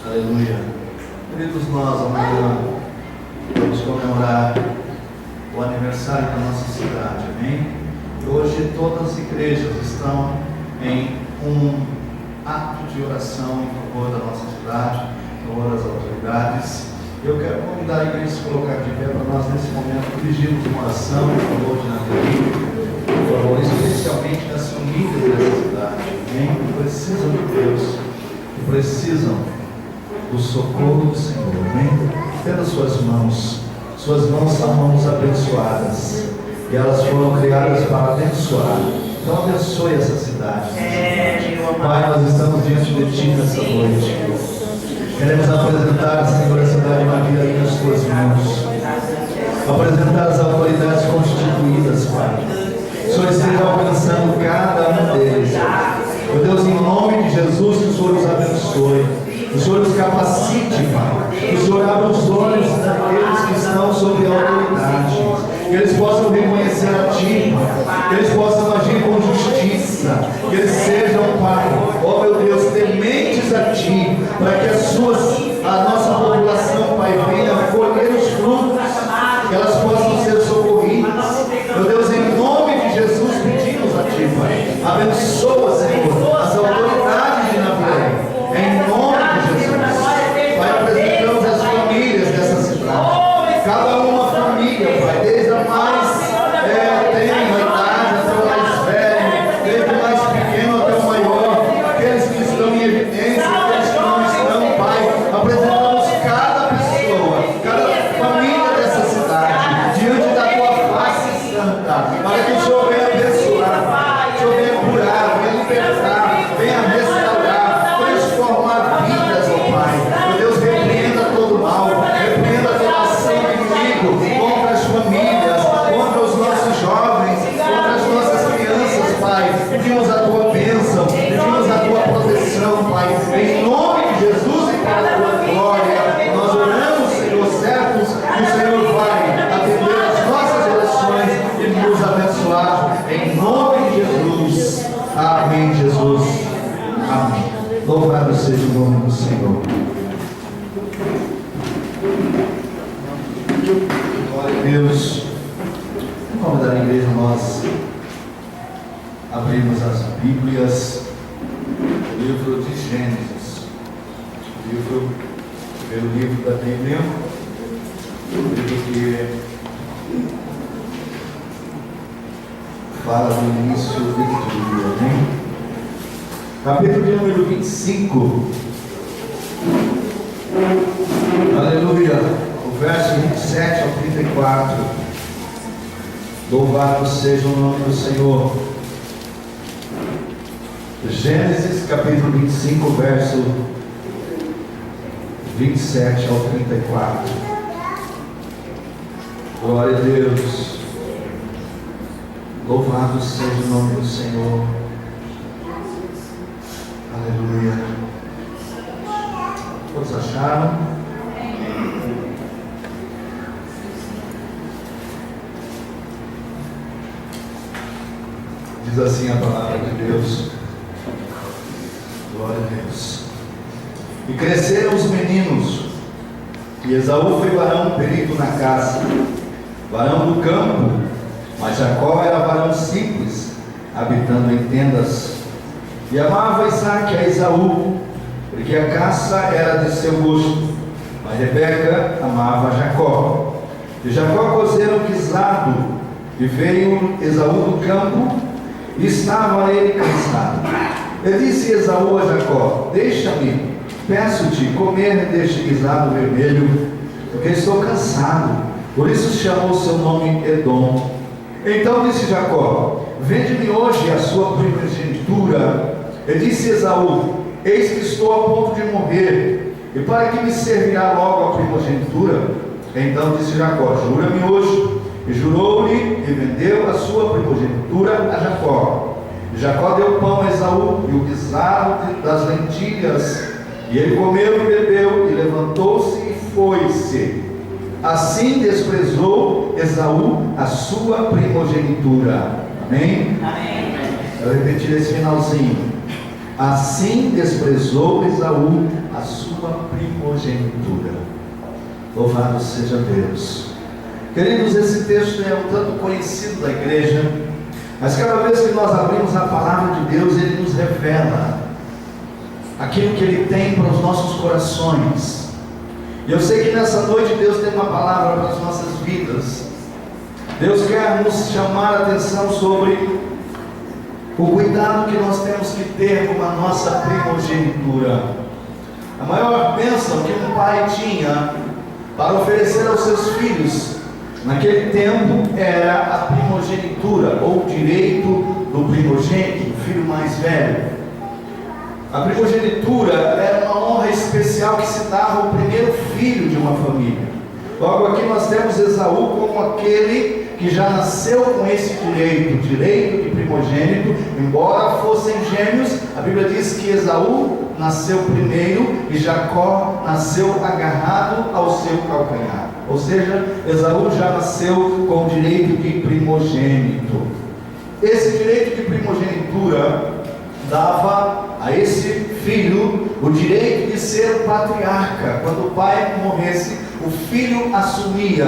Aleluia. Queridos, nós amanhã vamos comemorar o aniversário da nossa cidade, amém? E hoje todas as igrejas estão em um ato de oração em favor da nossa cidade, em favor das autoridades. Eu quero convidar a igreja a se colocar de pé para nós nesse momento dirigirmos uma oração em favor de Nathalie, por favor, especialmente das famílias dessa cidade, amém? Que precisam de Deus, que precisam do socorro do Senhor, amém? Pelas suas mãos são mãos abençoadas, e elas foram criadas para abençoar. Então abençoe essa cidade. Pai, nós estamos diante de Ti nessa noite. Queremos apresentar, Senhor, a cidade Maria nas Tuas mãos. Apresentar as autoridades constituídas, Pai. O Senhor esteja alcançando cada um deles. Meu Deus, em nome de Jesus, que o Senhor os abençoe. O Senhor os capacite, Pai. O Senhor abra os olhos daqueles que estão sob a autoridade. Que eles possam reconhecer a Ti, Pai. Que eles possam agir com justiça. Que eles sejam, Pai, ó meu Deus, tementes a Ti. Para que a nossa população, Pai, venha colher os frutos. Que elas possam ser socorridas. Meu Deus, em nome de Jesus, pedimos a Ti, Pai. Abençoa, Senhor, as autoridades de Navaré. Em nome de Jesus. Pai, apresentamos as famílias dessa cidade. Cada uma família, Pai, desde a mais tenra idade até o mais velho, desde o mais pequeno até o maior, aqueles que estão em evidência, aqueles que não estão, Pai. Apresentamos cada pessoa, cada família dessa cidade, diante da Tua face santa, para que o Senhor venha abençoar, o Senhor venha curar, venha libertar, venha restaurar, transformar vidas, ó Pai. Meu Deus, repreenda todo mal, repreenda toda ação do inimigo contra as famílias, contra os nossos jovens, contra as nossas crianças, Pai. Pedimos a Tua bênção, pedimos a Tua proteção, Pai. Em nome de Jesus e para a Tua glória, nós oramos, Senhor, certos que o Senhor vai atender as nossas orações e nos abençoar. Em nome de Jesus. Amém, Jesus. Amém. Louvado seja o nome do Senhor. Glória a Deus. Vamos convidar a igreja, nós abrimos as Bíblias, o livro de Gênesis, o primeiro livro da Bíblia, o livro que fala do início de tudo, amém? Capítulo de número 25. Aleluia. O verso 27 ao 34. Louvado seja o nome do Senhor. Gênesis capítulo 25, verso 27 ao 34. Glória a Deus. Louvado seja o nome do Senhor. Aleluia. Todos acharam? Diz assim a palavra de Deus. Glória a Deus. E cresceram os meninos, e Esaú foi varão perito na caça, varão do campo, mas Jacó era varão simples, habitando em tendas. E amava Isaque a Esaú, porque a caça era de seu gosto, mas Rebeca amava Jacó. E Jacó cozera um guisado, e veio Esaú do campo, e estava ele cansado. E disse Esaú a Jacó: deixa-me, peço-te, comer deste guisado vermelho, porque estou cansado. Por isso chamou o seu nome Edom. Então disse Jacó: vende-me hoje a sua primogenitura. E disse Esaú: eis que estou a ponto de morrer, e para que me servirá logo a primogenitura? Então disse Jacó: jura-me hoje. E jurou-lhe, e vendeu a sua primogenitura a Jacó. E Jacó deu pão a Esaú e o guisado das lentilhas, e ele comeu e bebeu, e levantou-se e foi-se. Assim desprezou Esaú a sua primogenitura. Amém? Amém. Eu repetir esse finalzinho. Assim desprezou Esaú a sua primogenitura. Louvado seja Deus. Queridos, esse texto é um tanto conhecido da igreja, mas cada vez que nós abrimos a palavra de Deus, Ele nos revela aquilo que Ele tem para os nossos corações. E eu sei que nessa noite Deus tem uma palavra para as nossas vidas. Deus quer nos chamar a atenção sobre o cuidado que nós temos que ter com a nossa primogenitura. A maior bênção que um pai tinha para oferecer aos seus filhos naquele tempo era a primogenitura, ou o direito do primogênito, o filho mais velho. A primogenitura era uma honra especial que se dava ao primeiro filho de uma família. Logo aqui nós temos Esaú como aquele que já nasceu com esse direito de primogênito. Embora fossem gêmeos, a Bíblia diz que Esaú nasceu primeiro e Jacó nasceu agarrado ao seu calcanhar. Ou seja, Esaú já nasceu com o direito de primogênito. Esse direito de primogenitura dava a esse filho o direito de ser o patriarca. Quando o pai morresse, o filho assumia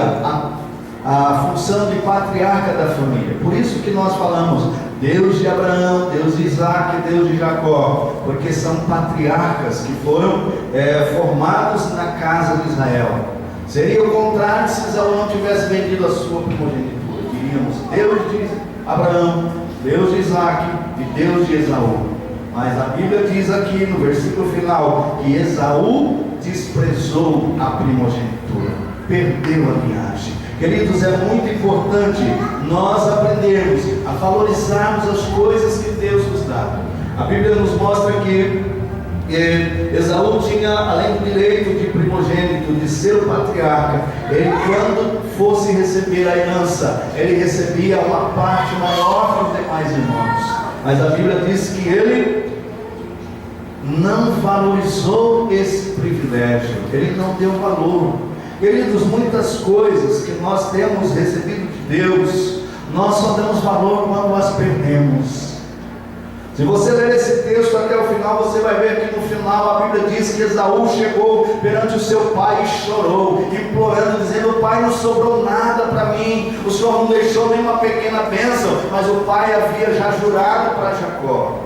a função de patriarca da família. Por isso que nós falamos Deus de Abraão, Deus de Isaac, Deus de Jacó, porque são patriarcas que foram formados na casa de Israel. Seria o contrário se Esaú não tivesse vendido a sua primogenitura. Diríamos Deus de Abraão, Deus de Isaac e Deus de Esaú. Mas a Bíblia diz aqui no versículo final que Esaú desprezou a primogenitura, perdeu a linhagem. Queridos, é muito importante nós aprendermos a valorizarmos as coisas que Deus nos dá. A Bíblia nos mostra que Esaú tinha, além do direito de primogênito, de ser o patriarca, ele, quando fosse receber a herança, ele recebia uma parte maior que os demais irmãos. Mas a Bíblia diz que ele não valorizou esse privilégio, ele não deu valor. Queridos, muitas coisas que nós temos recebido de Deus, nós só damos valor quando as perdemos. Se você ler esse texto até o final, você vai ver que no final a Bíblia diz que Esaú chegou perante o seu pai e chorou, implorando, dizendo: pai, não sobrou nada para mim, o Senhor não deixou nenhuma pequena bênção. Mas o pai havia já jurado para Jacó.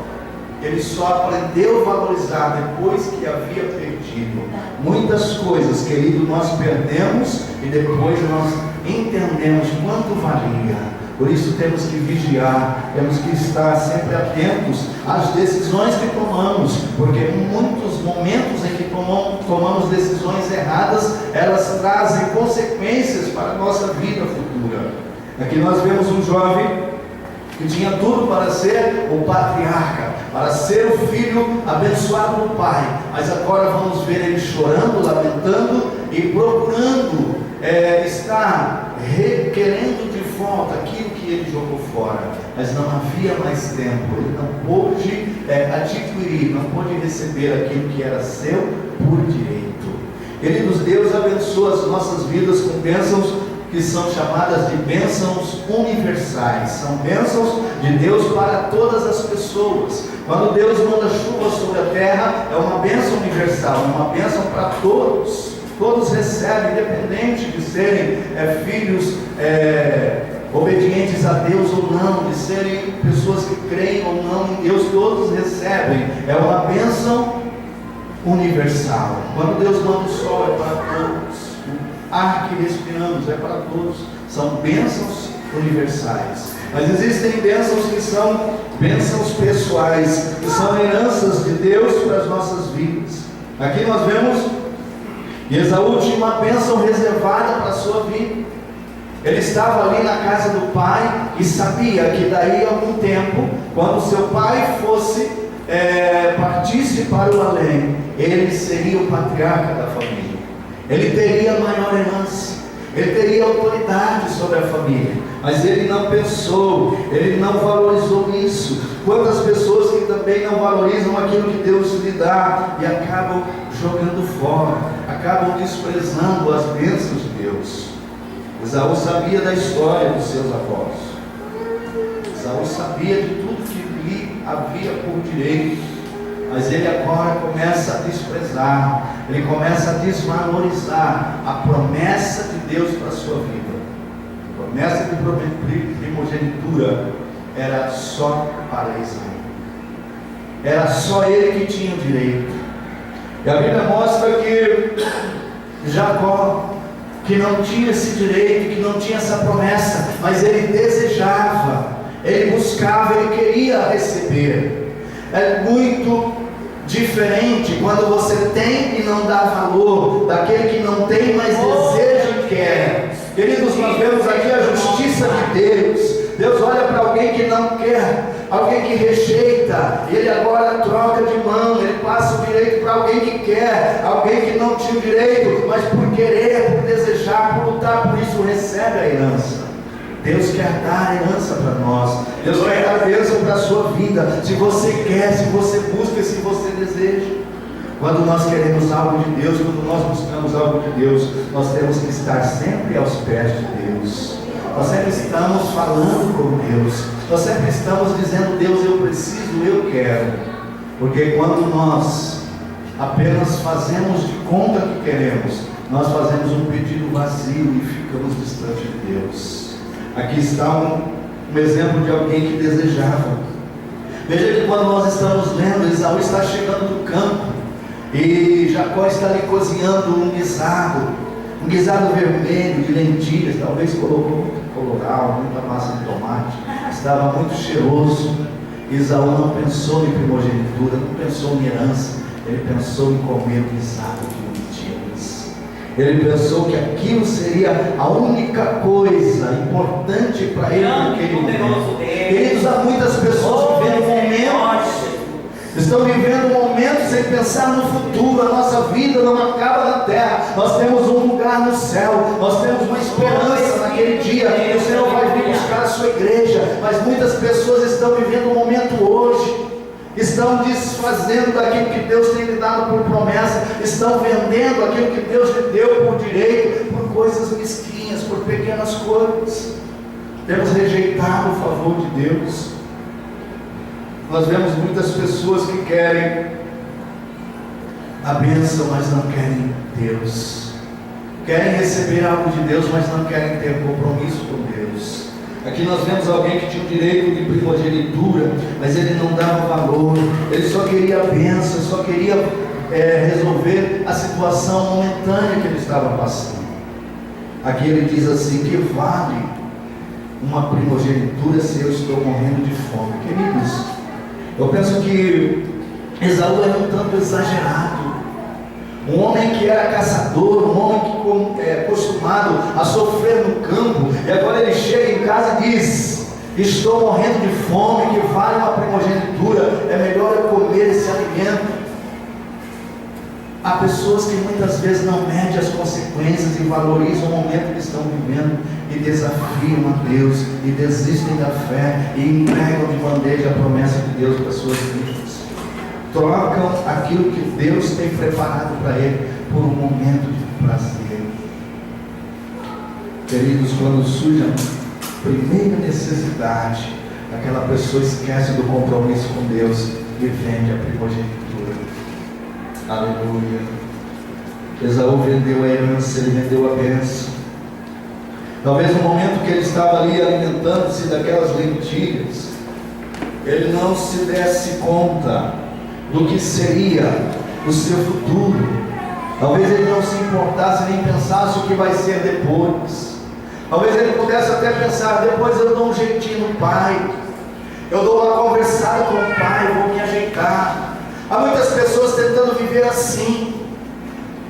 Ele só aprendeu a valorizar depois que havia perdido. Muitas coisas, querido, nós perdemos e depois nós entendemos quanto valia. Por isso temos que vigiar, temos que estar sempre atentos às decisões que tomamos, porque em muitos momentos em que tomamos decisões erradas, elas trazem consequências para a nossa vida futura. Aqui nós vemos um jovem que tinha tudo para ser o patriarca, para ser o filho abençoado do pai, mas agora vamos ver ele chorando, lamentando e procurando estar requerendo de volta aquilo que ele jogou fora, mas não havia mais tempo, ele não pôde adquirir, não pôde receber aquilo que era seu por direito. Queridos, Deus abençoa as nossas vidas com bênçãos que são chamadas de bênçãos universais. São bênçãos de Deus para todas as pessoas. Quando Deus manda chuva sobre a terra, é uma bênção universal, é uma bênção para todos. Todos recebem, independente de serem filhos obedientes a Deus ou não, de serem pessoas que creem ou não em Deus, todos recebem. É uma bênção universal. Quando Deus manda o sol, é para todos. O ar que respiramos é para todos. São bênçãos universais. Mas existem bênçãos que são bênçãos pessoais, que são heranças de Deus para as nossas vidas. Aqui nós vemos que Esaú tinha uma bênção reservada para a sua vida. Ele estava ali na casa do pai e sabia que daí a algum tempo, quando seu pai partisse para o além, ele seria o patriarca da família. Ele teria a maior herança, ele teria autoridade sobre a família, mas ele não pensou, ele não valorizou isso. Quantas pessoas que também não valorizam aquilo que Deus lhe dá e acabam jogando fora, acabam desprezando as bênçãos de Deus. Esaú sabia da história dos seus avós. Esaú sabia de tudo que lhe havia por direito. mas ele agora começa a desprezar, ele começa a desvalorizar a promessa de Deus para a sua vida. A promessa de primogenitura era só para Isaú, era só ele que tinha o direito. E a Bíblia mostra que Jacó, que não tinha esse direito, que não tinha essa promessa, mas ele desejava, ele buscava, ele queria receber. É muito diferente quando você tem e não dá valor, daquele que não tem, mas deseja e quer. Queridos, nós vemos aqui a justiça de Deus. Deus olha para alguém que não quer, alguém que rejeita, e ele agora troca de mão, ele passa o direito para alguém que quer, alguém que não tinha o direito, mas por querer, por desejar, por lutar por isso, recebe a herança. Deus quer dar a herança para nós, Deus quer dar a bênção para a sua vida, se você quer, se você busca, se você deseja. Quando nós queremos algo de Deus, quando nós buscamos algo de Deus, nós temos que estar sempre aos pés de Deus. Nós sempre estamos falando com Deus, nós sempre estamos dizendo: Deus, eu preciso, eu quero. Porque quando nós apenas fazemos de conta que queremos, nós fazemos um pedido vazio e ficamos distante de Deus. Aqui está um exemplo de alguém que desejava. Veja que quando nós estamos lendo, Esaú está chegando do campo e Jacó está ali cozinhando um guisado vermelho de lentilhas, talvez colocou muito colorau, muita massa de tomate, estava muito cheiroso. Esaú não pensou em primogenitura, não pensou em herança, ele pensou em comer o guisado de lentilhas. Ele pensou que aquilo seria a única coisa importante para ele naquele momento. Queridos, há muitas pessoas vivendo momentos, estão vivendo momentos sem pensar no futuro. A nossa vida não acaba na terra, nós temos um lugar no céu, nós temos uma esperança naquele dia, e o Senhor vai vir buscar a sua igreja. Mas muitas pessoas estão vivendo o momento hoje, estão desfazendo daquilo que Deus tem lhe dado por promessa, estão vendendo aquilo que Deus lhe deu por direito, por coisas mesquinhas, por pequenas coisas. Temos rejeitado o favor de Deus. Nós vemos muitas pessoas que querem a bênção, mas não querem Deus. Querem receber algo de Deus, mas não querem ter compromisso com Deus. Aqui nós vemos alguém que tinha o direito de primogenitura, mas ele não dava valor, ele só queria a bênção, só queria resolver a situação momentânea que ele estava passando. Aqui ele diz assim: que vale uma primogenitura se eu estou morrendo de fome? Queridos, eu penso que Esaú era um tanto exagerado. Um homem que era caçador, um homem que acostumado a sofrer no campo, e agora ele chega em casa e diz: estou morrendo de fome, que vale uma primogenitura, é melhor eu comer esse alimento. Há pessoas que muitas vezes não medem as consequências e valorizam o momento que estão vivendo e desafiam a Deus e desistem da fé e entregam de bandeja a promessa de Deus para suas vidas. Trocam aquilo que Deus tem preparado para ele por um momento de prazer. Queridos, quando surge a primeira necessidade, aquela pessoa esquece do compromisso com Deus e vende a primogenitura. Aleluia. Esaú vendeu a herança, ele vendeu a bênção. Talvez no momento que ele estava ali alimentando-se daquelas lentilhas, ele não se desse conta do que seria o seu futuro. Talvez ele não se importasse nem pensasse o que vai ser depois. Talvez ele pudesse até pensar: depois eu dou um jeitinho no pai, eu dou uma conversada com o pai, vou me ajeitar. Há muitas pessoas tentando viver assim,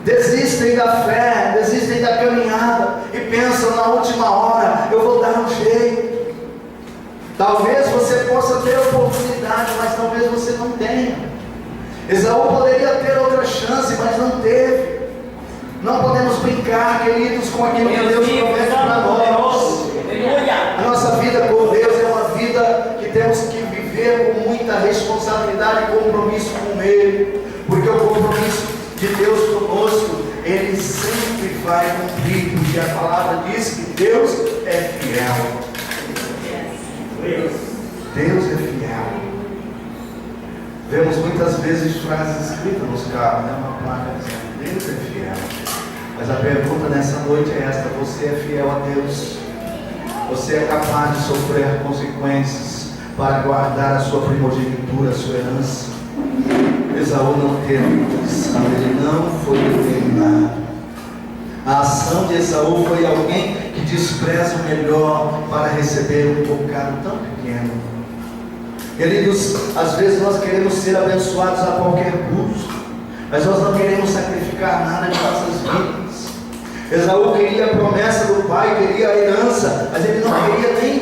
desistem da fé, desistem da caminhada e pensam: na última hora eu vou dar um jeito. Talvez você possa ter oportunidade, mas talvez você não tenha. Esaú poderia ter outra chance, mas não teve. Não podemos brincar, queridos, com aquilo que Deus promete para nós. A nossa vida com Deus é uma vida que temos que viver com muita responsabilidade e compromisso com Ele, porque o compromisso de Deus conosco, Ele sempre vai cumprir, porque a palavra diz que Deus é fiel. Deus é fiel. Vemos muitas vezes frases escritas nos carros, né? Uma placa dizendo: Deus é fiel. Mas a pergunta nessa noite é esta: você é fiel a Deus? Você é capaz de sofrer consequências para guardar a sua primogenitura, a sua herança? Esaú não teve condição, ele não foi determinado. A ação de Esaú foi alguém que despreza o melhor para receber um bocado tão pequeno. Queridos, às vezes nós queremos ser abençoados a qualquer custo, mas nós não queremos sacrificar nada de nossas vidas. Esaú queria a promessa do pai, queria a herança, mas ele não queria nem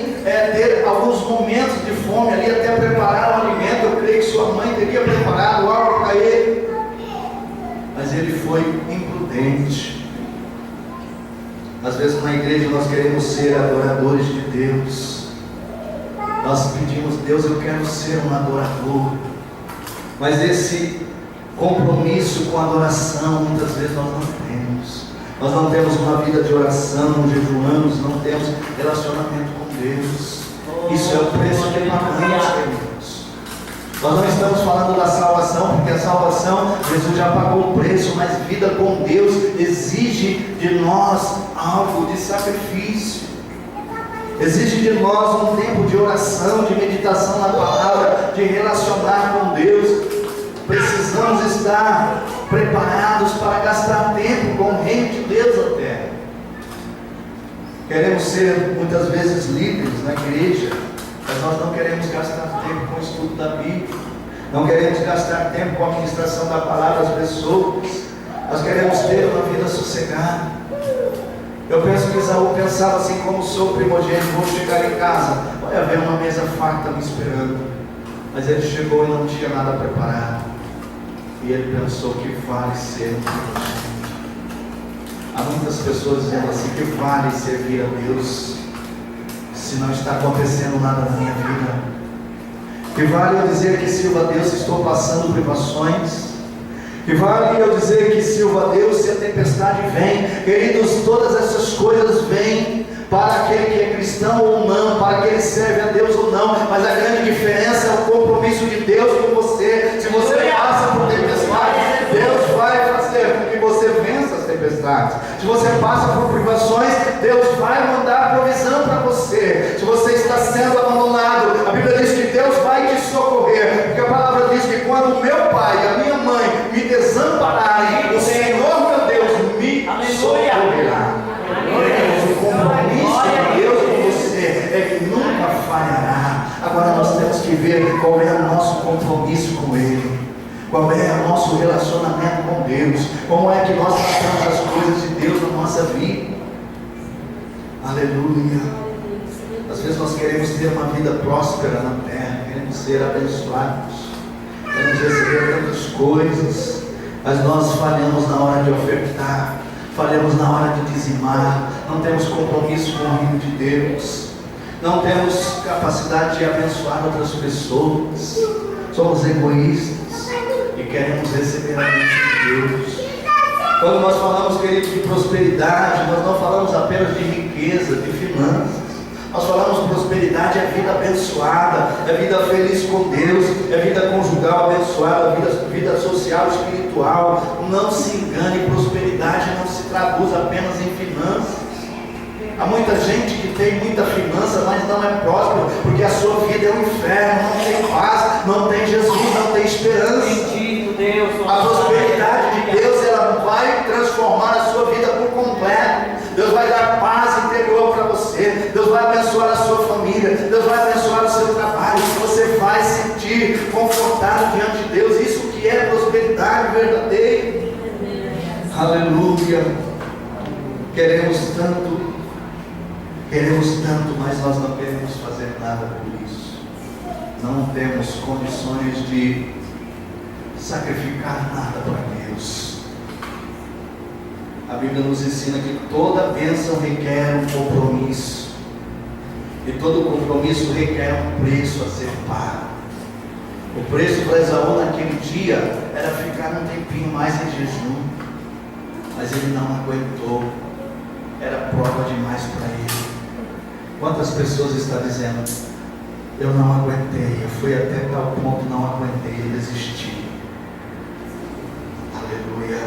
ter alguns momentos de fome ali, até preparar o alimento. Eu creio que sua mãe teria preparado algo para ele, mas ele foi imprudente. Às vezes na igreja nós queremos ser adoradores de Deus, nós pedimos: Deus, eu quero ser um adorador, mas esse compromisso com a adoração muitas vezes nós não temos. Nós não temos uma vida de oração, jejuamos, não temos relacionamento com Deus. Isso é o preço que pagamos, queridos. Nós não estamos falando da salvação, porque a salvação, Jesus já pagou o preço, mas vida com Deus exige de nós algo de sacrifício. Exige de nós um tempo de oração, de meditação na palavra, de relacionar com Deus. Precisamos estar preparados para gastar tempo com o reino de Deus na terra. Queremos ser muitas vezes líderes na igreja, mas nós não queremos gastar tempo com o estudo da Bíblia, não queremos gastar tempo com a ministração da palavra às pessoas. Nós queremos ter uma vida sossegada. Eu penso que Esaú pensava assim: como sou primogênito, vou chegar em casa, vai haver uma mesa farta me esperando. Mas ele chegou e não tinha nada preparado. E ele pensou: que vale ser um primogênito? Há muitas pessoas dizendo assim: que vale servir a Deus se não está acontecendo nada na minha vida? Que vale eu dizer que sirvo a Deus se estou passando privações? Que vale eu dizer que sirvo a Deus se a tempestade vem? Queridos, todas essas coisas vêm para aquele que é cristão ou não, para aquele que serve a Deus ou não, mas a grande diferença é o compromisso de Deus com você. Se você passa por tempestade, Deus vai fazer com que você vença as tempestades. Se você passa por privações, Deus vai mandar provisão para você. Se você está sendo abandonado, a Bíblia diz que Deus vai te socorrer, porque a palavra diz que quando o meu pai e a minha mãe me desampararem, o Senhor meu Deus me socorrerá. O compromisso de Deus com você é que nunca falhará. Agora nós temos que ver qual é o nosso compromisso com Ele, qual é o nosso relacionamento com Deus, como é que nós tratamos as coisas de Deus na nossa vida. Aleluia. Às vezes nós queremos ter uma vida próspera na terra, queremos ser abençoados, queremos receber tantas coisas, mas nós falhamos na hora de ofertar, falhamos na hora de dizimar, não temos compromisso com o reino de Deus, não temos capacidade de abençoar outras pessoas, somos egoístas e queremos receber a bênção de Deus. Quando nós falamos, queridos, de prosperidade, nós não falamos apenas de riqueza, de finanças. Nós falamos prosperidade, é vida abençoada, é vida feliz com Deus, é vida conjugal abençoada, vida social, espiritual. Não se engane, prosperidade não se traduz apenas em finanças. Há muita gente que tem muita finança, mas não é próspero, porque a sua vida é um inferno, não tem paz, não tem Jesus, não tem esperança. Bendito Deus, a prosperidade de Deus, ela vai transformar a sua vida por completo. Deus vai dar paz interior para você, Deus vai abençoar a sua família, Deus vai abençoar o seu trabalho, você vai sentir confortado diante de Deus. Isso que é prosperidade verdadeira. Aleluia. Queremos tanto, mas nós não queremos fazer nada por isso. Não temos condições de sacrificar nada para Deus. A Bíblia nos ensina que toda bênção requer um compromisso, e todo compromisso requer um preço a ser pago. O preço para Esaú naquele dia era ficar um tempinho mais em jejum, mas ele não aguentou, era prova demais para ele. Quantas pessoas estão dizendo: eu não aguentei, eu fui até tal ponto, não aguentei e desisti. Aleluia.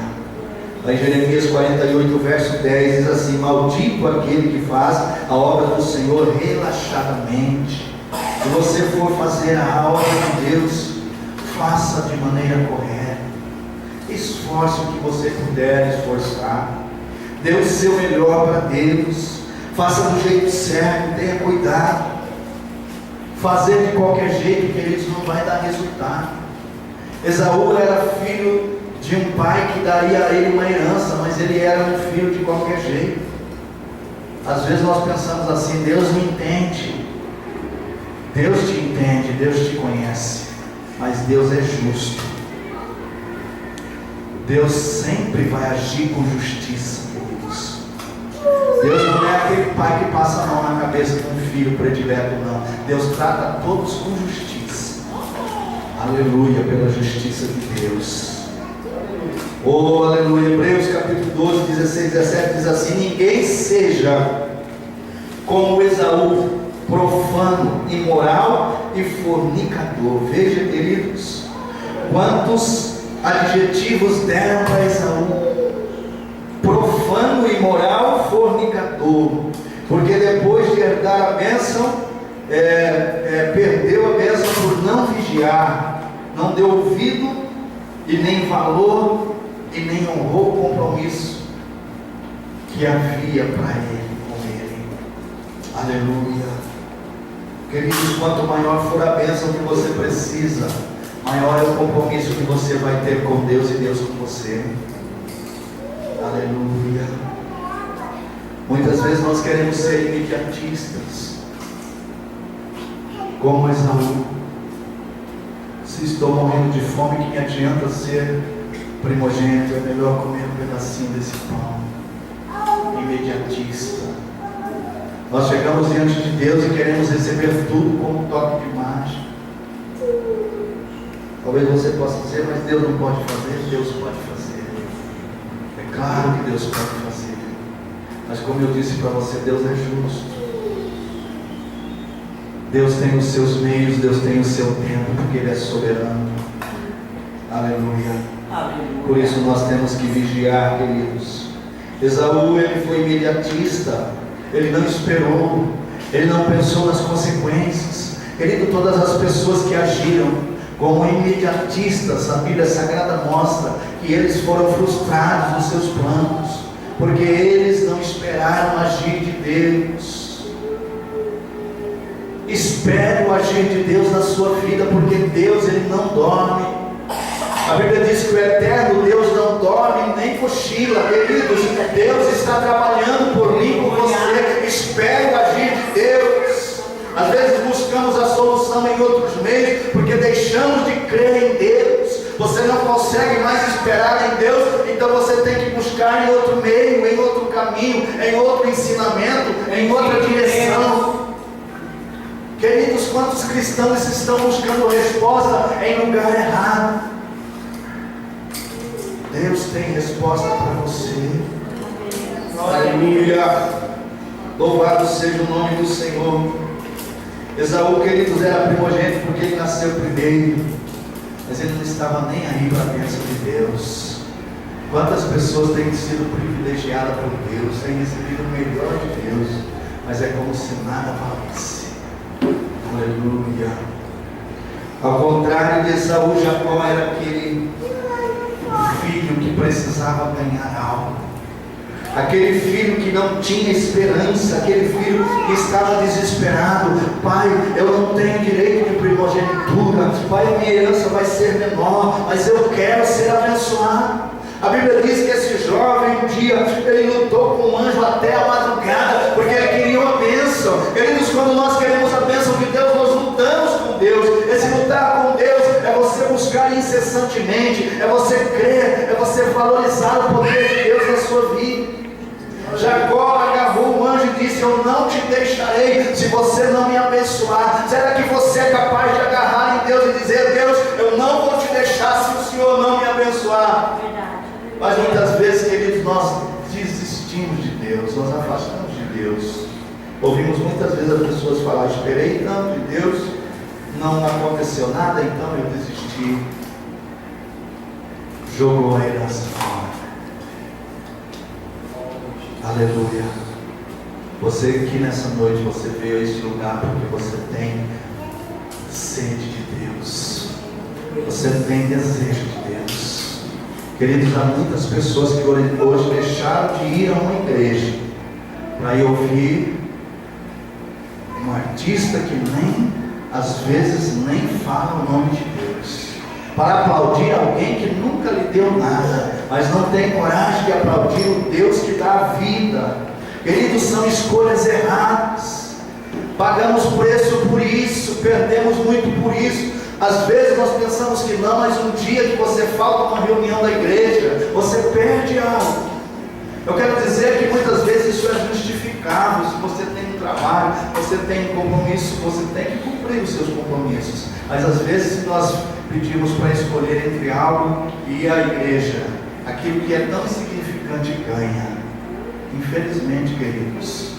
Lá em Jeremias 48, verso 10, diz assim: maldito aquele que faz a obra do Senhor relaxadamente. Se você for fazer a obra de Deus, faça de maneira correta. Esforce o que você puder esforçar. Dê o seu melhor para Deus. Faça do jeito certo, tenha cuidado. Fazer de qualquer jeito, queridos, não vai dar resultado. Esaú era filho de um pai que daria a ele uma herança, mas ele era um filho de qualquer jeito. Às vezes nós pensamos assim: Deus me entende. Deus te entende, Deus te conhece, mas Deus é justo. Deus sempre vai agir com justiça, queridos. Deus não é aquele pai que passa a mão na cabeça de um filho predileto, não. Deus trata todos com justiça. Aleluia, pela justiça de Deus. Oh, aleluia. Hebreus capítulo 12, 16, 17 diz assim: ninguém seja como Esaú, profano, imoral e fornicador. Veja, queridos, quantos adjetivos deram para Esaú: profano, imoral, fornicador. Porque depois de herdar a bênção, perdeu a bênção por não vigiar, não deu ouvido e nem valor e nem honrou o compromisso que havia para ele com ele. Aleluia. Queridos, quanto maior for a bênção que você precisa, maior é o compromisso que você vai ter com Deus e Deus com você. Aleluia. Muitas vezes nós queremos ser imediatistas, como Esaú. Se estou morrendo de fome, que me adianta ser primogênito? É melhor comer um pedacinho desse pão. Imediatista. Nós chegamos diante de Deus e queremos receber tudo como um toque de mágica. Talvez você possa dizer: mas Deus não pode fazer. Deus pode fazer. É claro que Deus pode fazer. Mas como eu disse para você, Deus é justo. Deus tem os seus meios, Deus tem o seu tempo, porque Ele é soberano. Aleluia. Por isso nós temos que vigiar, queridos. Esaú, ele foi imediatista. Ele não esperou, ele não pensou nas consequências. Querido, todas as pessoas que agiram como imediatistas, a Bíblia Sagrada mostra que eles foram frustrados nos seus planos, porque eles não esperaram o agir de Deus. Espere o agir de Deus na sua vida, porque Deus, Ele não dorme. A Bíblia diz que o eterno Deus não dorme nem cochila. Queridos, Deus está trabalhando por mim, por você. Espere o agir de Deus. Às vezes buscamos a solução em outros meios, porque deixamos de crer em Deus. Você não consegue mais esperar em Deus, então você tem que buscar em outro meio, em outro caminho, em outro ensinamento, em outra direção. Queridos, quantos cristãos estão buscando resposta em lugar errado? Deus tem resposta para você. Aleluia. Louvado seja o nome do Senhor. Esaú, queridos, era primogênito porque ele nasceu primeiro, mas ele não estava nem aí para a bênção de Deus. Quantas pessoas têm sido privilegiadas por Deus, têm recebido o melhor de Deus, mas é como se nada valesse. Aleluia. Ao contrário de Esaú, Jacó era aquele filho que precisava ganhar algo, aquele filho que não tinha esperança, aquele filho que estava desesperado. Pai, eu não tenho direito de primogenitura, pai, minha herança vai ser menor, mas eu quero ser abençoado. A Bíblia diz que esse jovem, um dia, ele lutou com um anjo até a madrugada, porque ele queria uma bênção. Queridos, quando nós queremos a bênção de Deus, nós lutamos com Deus. Esse lutar com Deus é você buscar incessantemente, é você crer, é você valorizar o poder de Deus na sua vida. Jacó agarrou o anjo e disse: eu não te deixarei se você não me abençoar. Será que você é capaz de agarrar em Deus e dizer: Deus, eu não vou te deixar se o Senhor não me abençoar? Mas muitas vezes, queridos, nós desistimos de Deus, nós afastamos de Deus. Ouvimos muitas vezes as pessoas falar: esperei tanto de Deus, não aconteceu nada, então eu desisti. Jogou a herança fora. Aleluia. Você aqui nessa noite, você veio a este lugar porque você tem sede de Deus. Você tem desejo de Deus. Queridos, há muitas pessoas que hoje deixaram de ir a uma igreja para ir ouvir um artista que nem, às vezes, nem fala o nome de Deus, para aplaudir alguém que nunca lhe deu nada, mas não tem coragem de aplaudir o Deus que dá a vida. Queridos, são escolhas erradas. Pagamos preço por isso, perdemos muito por isso. Às vezes nós pensamos que não, mas um dia que você falta uma reunião da igreja, você perde algo. Eu quero dizer que muitas vezes isso é justificável. Se você tem um trabalho, você tem um compromisso, você tem que cumprir os seus compromissos. Mas às vezes nós pedimos para escolher entre algo e ir à igreja, aquilo que é tão insignificante ganha. Infelizmente, queridos,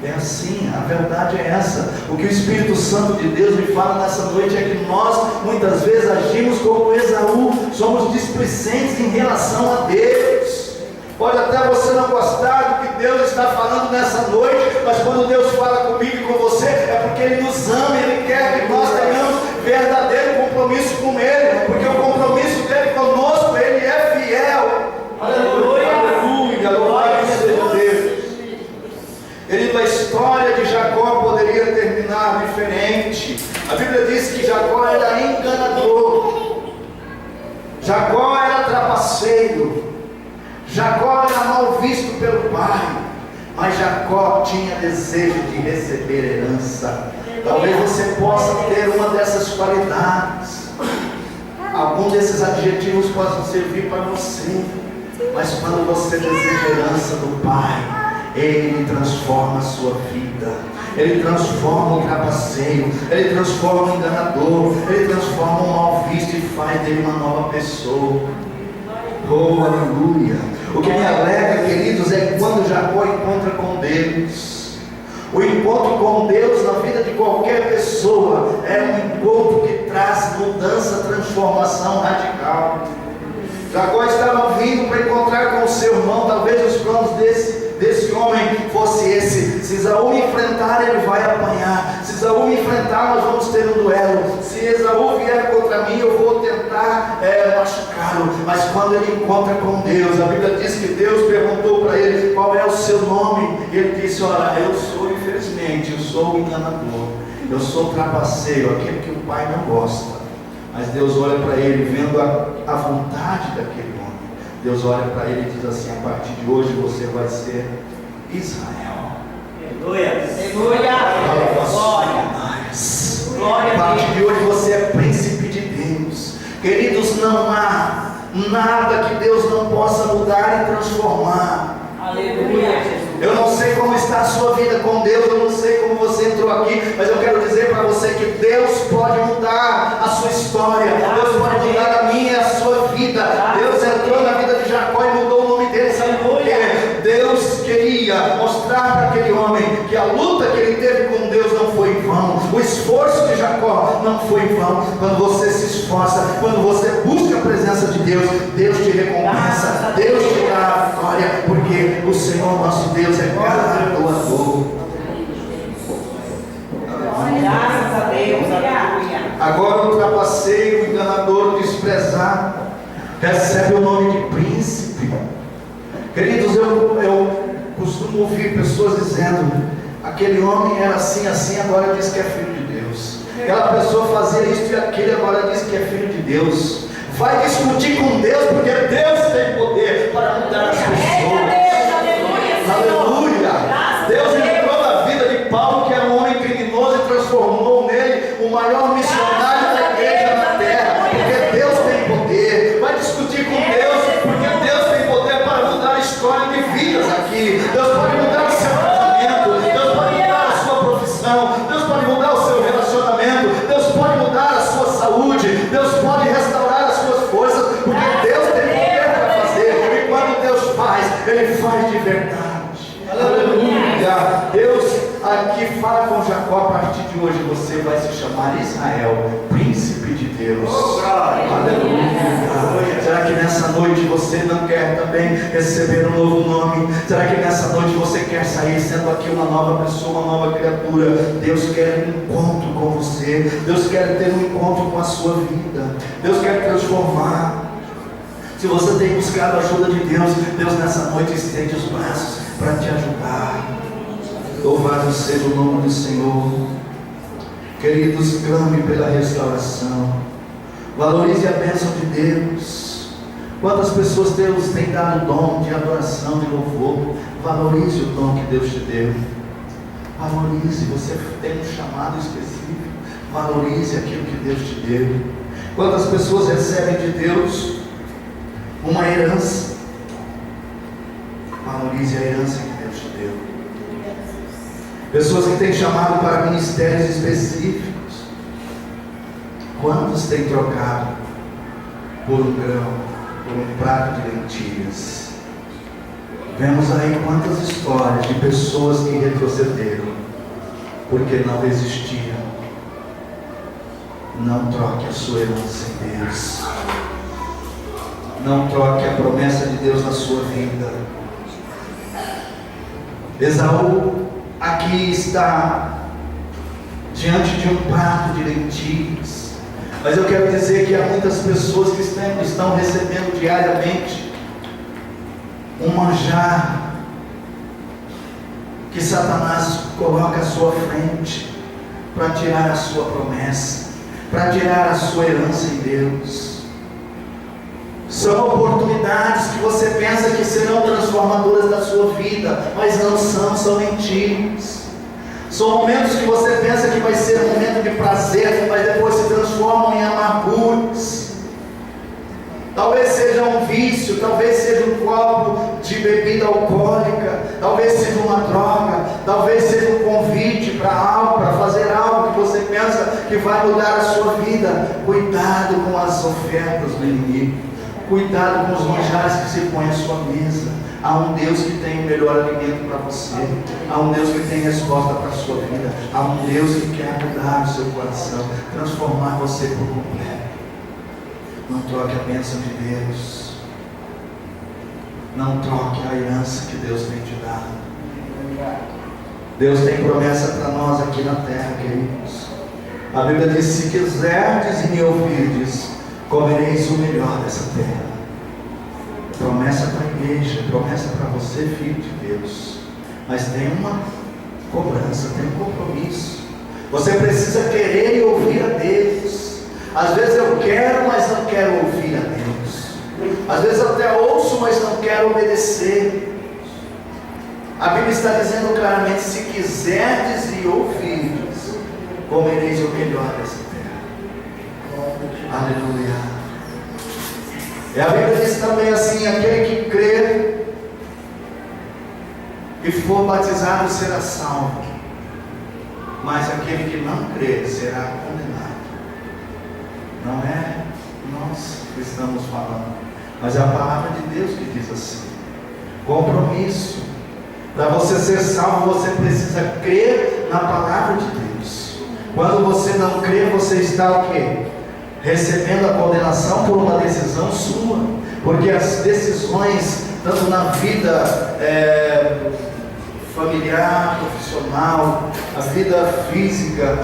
é assim, a verdade é essa. O que o Espírito Santo de Deus me fala nessa noite é que nós muitas vezes agimos como Esaú, somos displicentes em relação a Deus. Pode até você não gostar do que Deus está falando nessa noite, mas quando Deus fala comigo e com você, é porque Ele nos ama, Ele quer que nós tenhamos verdadeiro compromisso com Ele, porque o compromisso dele conosco, Ele é fiel. Aleluia, aleluia, louvado seja Deus. Querido, a história de Jacó poderia terminar diferente. A Bíblia diz que Jacó era enganador, Jacó era trapaceiro, Jacó era mal visto pelo pai, mas Jacó tinha desejo de receber herança. Talvez você possa ter uma dessas qualidades. Algum desses adjetivos possam servir para você. Mas quando você deseja herança do pai, Ele transforma a sua vida. Ele transforma o trapaceiro, Ele transforma o enganador, Ele transforma o mal visto e faz dele uma nova pessoa. Oh, aleluia. O que me alegra, queridos, é quando Jacó encontra com Deus. O encontro com Deus na vida de qualquer pessoa é um encontro que traz mudança, transformação radical. Jacó estava vindo para encontrar com o seu irmão. Talvez os planos desse homem fosse esse: se Esaú me enfrentar, ele vai apanhar. Se Esaú me enfrentar, nós vamos ter um duelo. Se Esaú vier contra mim, eu vou tentar machucá-lo. Mas quando ele encontra com Deus, a Bíblia diz que Deus perguntou para ele: qual é o seu nome? E ele disse: olha, eu sou, infelizmente, eu sou o enganador, eu sou trapaceiro, aquele que o pai não gosta. Mas Deus olha para ele, vendo a vontade daquele homem. Deus olha para ele e diz assim: a partir de hoje você vai ser Israel. Aleluia. A partir de hoje você é príncipe de Deus. Queridos, não há nada que Deus não possa mudar e transformar. Aleluia. Eu não sei como está a sua vida com Deus, eu não sei como você entrou aqui, mas eu quero dizer para você que Deus pode mudar a sua história, Deus pode mudar a minha e a sua vida. Deus entrou na vida de Jacó e mudou o nome dele, sabe por quê? Deus queria mostrar para aquele homem que a luta que ele teve com Deus não foi em vão, o esforço de Jacó não foi em vão. Quando você se esforça, quando você busca a presença de Deus, Deus te recompensa, Deus te dá a vitória, porque o Senhor nosso Deus é galardoador. Graças a Deus, aleluia. Agora o trapaceiro, o enganador, o desprezado, recebe o nome de príncipe. Queridos, eu costumo ouvir pessoas dizendo: aquele homem era assim, assim, agora diz que é filho de Deus. Aquela pessoa fazia isso e aquele, agora diz que é filho de Deus. Vai discutir com Deus, porque Deus tem poder para mudar as pessoas. Aleluia. Deus entrou na vida de Paulo, que era um homem criminoso, e transformou nele o maior missionário da igreja na terra, porque Deus tem poder. Vai discutir com Deus, porque Deus tem poder para mudar a história de vidas aqui. Deus pode mudar o seu casamento, Deus pode mudar a sua profissão, Deus pode mudar o seu relacionamento, Deus pode mudar a sua saúde, Deus pode restaurar as suas forças, porque Deus tem poder para fazer. E quando Deus faz, Ele faz de verdade. Aleluia. Deus aqui fala com Jacó: a partir de hoje você vai se chamar Israel, príncipe de Deus. Aleluia. Será que nessa noite você não quer também receber um novo nome? Será que nessa noite você quer sair sendo aqui uma nova pessoa, uma nova criatura? Deus quer um encontro com você. Deus quer ter um encontro com a sua vida. Deus quer transformar. Se você tem buscado a ajuda de Deus, Deus nessa noite estende os braços para te ajudar. Louvado seja o nome do Senhor. Queridos, clame pela restauração. Valorize a bênção de Deus. Quantas pessoas Deus tem dado o dom de adoração, de louvor? Valorize o dom que Deus te deu. Valorize, você tem um chamado específico. Valorize aquilo que Deus te deu. Quantas pessoas recebem de Deus uma herança? Valorize a herança que Deus te deu. Pessoas que têm chamado para ministérios específicos. Quantos têm trocado por um grão, por um prato de lentilhas? Vemos aí quantas histórias de pessoas que retrocederam porque não existiam. Não troque a sua herança em Deus. Não troque a promessa de Deus na sua vida. Esaú aqui está diante de um prato de lentilhas. Mas eu quero dizer que há muitas pessoas que estão recebendo diariamente um manjar que Satanás coloca à sua frente para tirar a sua promessa, para tirar a sua herança em Deus. São oportunidades que você pensa que serão transformadoras da sua vida, mas não são, são mentiras. São momentos que você pensa que vai ser um momento de prazer, mas depois se transformam em amarguras. Talvez seja um vício, talvez seja um copo de bebida alcoólica, talvez seja uma droga, talvez seja um convite para algo, para fazer algo que você pensa que vai mudar a sua vida. Cuidado com as ofertas do inimigo, cuidado com os manjares que se põem à sua mesa. Há um Deus que tem o melhor alimento para você. Há um Deus que tem resposta para a sua vida. Há um Deus que quer mudar o seu coração, transformar você por completo. Não troque a bênção de Deus. Não troque a herança que Deus tem te dado. Deus tem promessa para nós aqui na terra, queridos. A Bíblia diz: se quiserdes e me ouvirdes, comereis o melhor dessa terra. Promessa para a igreja, promessa para você, filho de Deus. Mas tem uma cobrança, tem um compromisso. Você precisa querer e ouvir a Deus. Às vezes eu quero, mas não quero ouvir a Deus. Às vezes eu até ouço, mas não quero obedecer. A Bíblia está dizendo claramente: se quiserdes e ouvirdes, comereis o melhor dessa terra. Aleluia. E a Bíblia diz também assim: aquele que crer e for batizado será salvo, mas aquele que não crer será condenado. Não é nós que estamos falando, mas é a palavra de Deus que diz assim. Compromisso. Para você ser salvo, você precisa crer na palavra de Deus. Quando você não crê, você está o quê? Recebendo a condenação por uma decisão sua. Porque as decisões, tanto na vida familiar, profissional, a vida física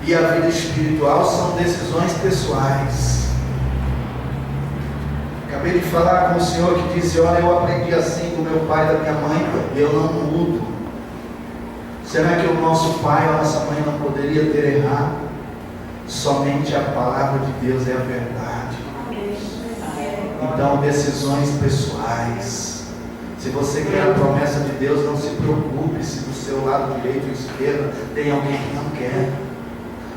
e a vida espiritual, são decisões pessoais. Acabei de falar com o senhor que disse: olha, eu aprendi assim com meu pai e da minha mãe, e eu não mudo. Será que o nosso pai ou a nossa mãe não poderia ter errado? Somente a palavra de Deus é a verdade. Então, decisões pessoais. Se você quer a promessa de Deus, não se preocupe se do seu lado direito ou esquerdo tem alguém que não quer.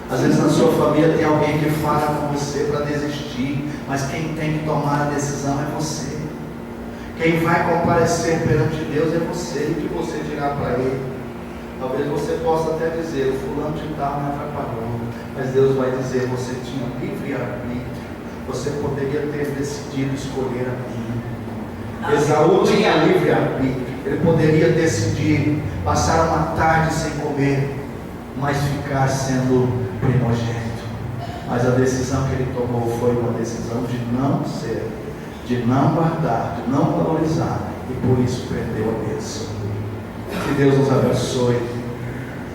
Às vezes na sua família tem alguém que fala com você para desistir, mas quem tem que tomar a decisão é você. Quem vai comparecer perante Deus é você. E o que você dirá para ele? Talvez você possa até dizer: o fulano de tal me atrapalhou, mas Deus vai dizer: você tinha livre arbítrio, você poderia ter decidido escolher a mim. Esaú tinha livre arbítrio, Ele poderia decidir passar uma tarde sem comer, mas ficar sendo primogênito. Mas a decisão que ele tomou foi uma decisão de não ser, de não guardar, de não valorizar, e por isso perdeu a bênção. Que Deus nos abençoe,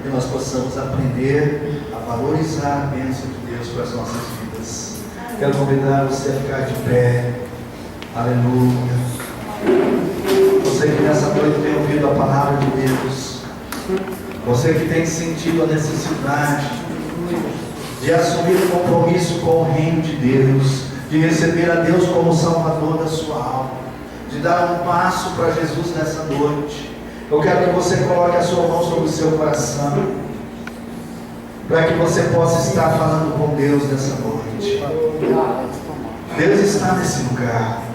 que nós possamos aprender a valorizar a bênção de Deus para as nossas vidas. Quero convidar você a ficar de pé. Aleluia. Você que nessa noite tem ouvido a palavra de Deus, você que tem sentido a necessidade de assumir um compromisso com o reino de Deus, de receber a Deus como Salvador da sua alma, de dar um passo para Jesus nessa noite, eu quero que você coloque a sua mão sobre o seu coração, para que você possa estar falando com Deus nessa noite. Deus está nesse lugar.